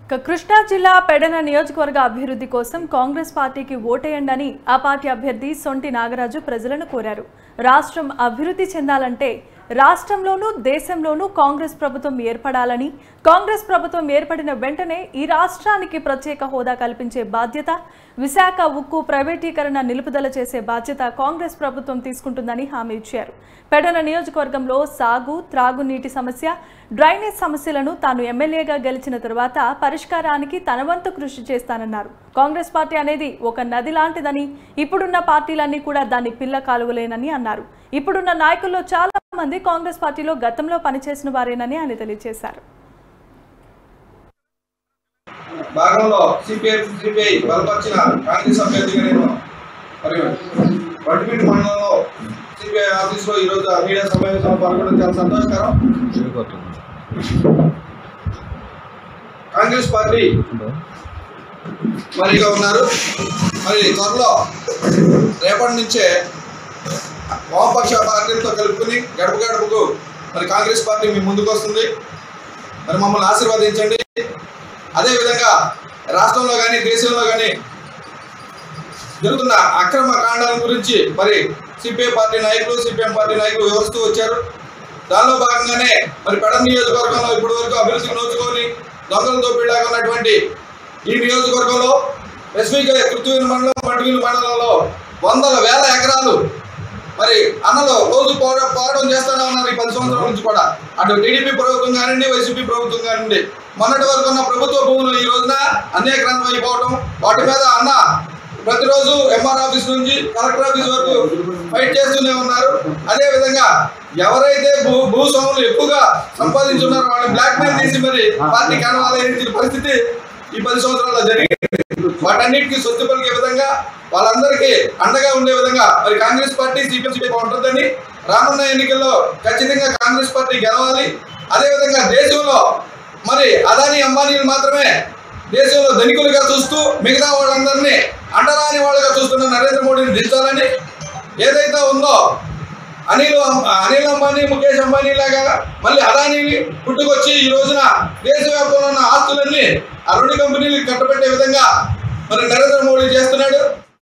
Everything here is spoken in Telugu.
కృష్ణా జిల్లా పెడన నియోజకవర్గ అభివృద్ధి కోసం కాంగ్రెస్ పార్టీకి ఓటేయండి ఆ పార్టీ అభ్యర్థి సొంటి నాగరాజు ప్రజలను కోరారు. రాష్ట్రం అభివృద్ధి చెందాలంటే రాష్ట్రంలోనూ దేశంలోనూ కాంగ్రెస్ ప్రభుత్వం ఏర్పడాలని, కాంగ్రెస్ ప్రభుత్వం ఏర్పడిన వెంటనే ఈ రాష్ట్రానికి ప్రత్యేక హోదా కల్పించే బాధ్యత, విశాఖ ఉక్కు ప్రైవేటీకరణ నిలుపుదల చేసే బాధ్యత కాంగ్రెస్ ప్రభుత్వం తీసుకుంటుందని హామీ ఇచ్చారు. పెడన నియోజకవర్గంలో సాగు, త్రాగునీటి సమస్య, డ్రైనేజ్ సమస్యలను తాను ఎమ్మెల్యేగా గెలిచిన తర్వాత పరిష్కారానికి తన వంతు కృషి చేస్తానన్నారు. కాంగ్రెస్ పార్టీ అనేది ఒక నది లాంటిదని, ఇప్పుడున్న పార్టీలన్నీ కూడా దాని పిల్ల కాలువలేనని అన్నారు. ఇప్పుడున్న నాయకుల్లో చాలా మంది కాంగ్రెస్ పార్టీలో గతంలో పనిచేసిన వారేనని ఆయన తెలియజేశారు. భాగంలో సిపిఐ బలపరిచిన కాంగ్రెస్ అభ్యర్థిగా నేను వడ్డిపేట మండలంలో సిపిఐ ఆఫీస్ లో ఈరోజు మీడియా సమావేశంలో పాల్గొనడం చాలా సంతోషకరం. కాంగ్రెస్ పార్టీ మరిగా ఉన్నారు. మరి త్వరలో రేపటి నుంచే వామపక్ష పార్టీలతో కలుపుకుని గడప గడపకు మరి కాంగ్రెస్ పార్టీ మీ ముందుకు వస్తుంది. మరి మమ్మల్ని ఆశీర్వదించండి. అదేవిధంగా రాష్ట్రంలో కానీ దేశంలో కానీ జరుగుతున్న అక్రమ కాండాల గురించి మరి సిపిఐ పార్టీ నాయకులు, సిపిఎం పార్టీ నాయకులు వివరిస్తూ వచ్చారు. దానిలో భాగంగానే మరి పెడన నియోజకవర్గంలో ఇప్పటి వరకు అభివృద్ధికి నోచుకొని దొంగల దోపిడీలాగా ఉన్నటువంటి ఈ నియోజకవర్గంలో ఎస్విగా కృత్రిమ మండలం, మట్టివీలు మండలంలో వందల వేల ఎకరాలు మరి అన్నలో రోజు పోరాటం చేస్తూనే ఉన్నారు. ఈ 10 సంవత్సరాల నుంచి కూడా అటు టీడీపీ ప్రభుత్వం కానివ్వండి, వైసీపీ ప్రభుత్వం కానివ్వండి, మొన్నటి వరకు ఉన్న ప్రభుత్వ భూములు ఈ రోజున అన్యాక్రాంతం అయిపోవడం, వాటి మీద అన్న ప్రతిరోజు ఎంఆర్ ఆఫీస్ నుంచి కలెక్టర్ ఆఫీస్ వరకు ఫైట్ చేస్తూనే ఉన్నారు. అదేవిధంగా ఎవరైతే భూస్వాములు ఎక్కువగా సంపాదించున్నారో వాళ్ళని బ్లాక్ మెయిల్ చేసి మరి పార్టీ కనవాలయించిన పరిస్థితి ఈ 10 సంవత్సరాల్లో జరిగింది. వాటన్నిటికీ స్వస్తి పలికే విధంగా, వాళ్ళందరికీ అండగా ఉండే విధంగా మరి కాంగ్రెస్ పార్టీ సిపిఐ ఉంటుందని, రానున్న ఎన్నికల్లో ఖచ్చితంగా కాంగ్రెస్ పార్టీ గెలవాలి. అదేవిధంగా దేశంలో మరి అదానీ అంబానీలు మాత్రమే దేశంలో ధనికులుగా చూస్తూ మిగతా వాళ్ళందరినీ అండరాని వాళ్ళుగా చూస్తున్న నరేంద్ర మోడీని దించాలని ఏదైతే ఉందో అనిల్ అంబానీ, ముఖేష్ అంబానీ లాగా మళ్ళీ అదానీని పుట్టుకొచ్చి ఈ రోజున దేశవ్యాప్తంలో ఉన్న ఆస్తులన్నీ ఆ 2 కంపెనీలకు కట్టబెట్టే విధంగా మరి నరేంద్ర మోడీ చేస్తున్నాడు.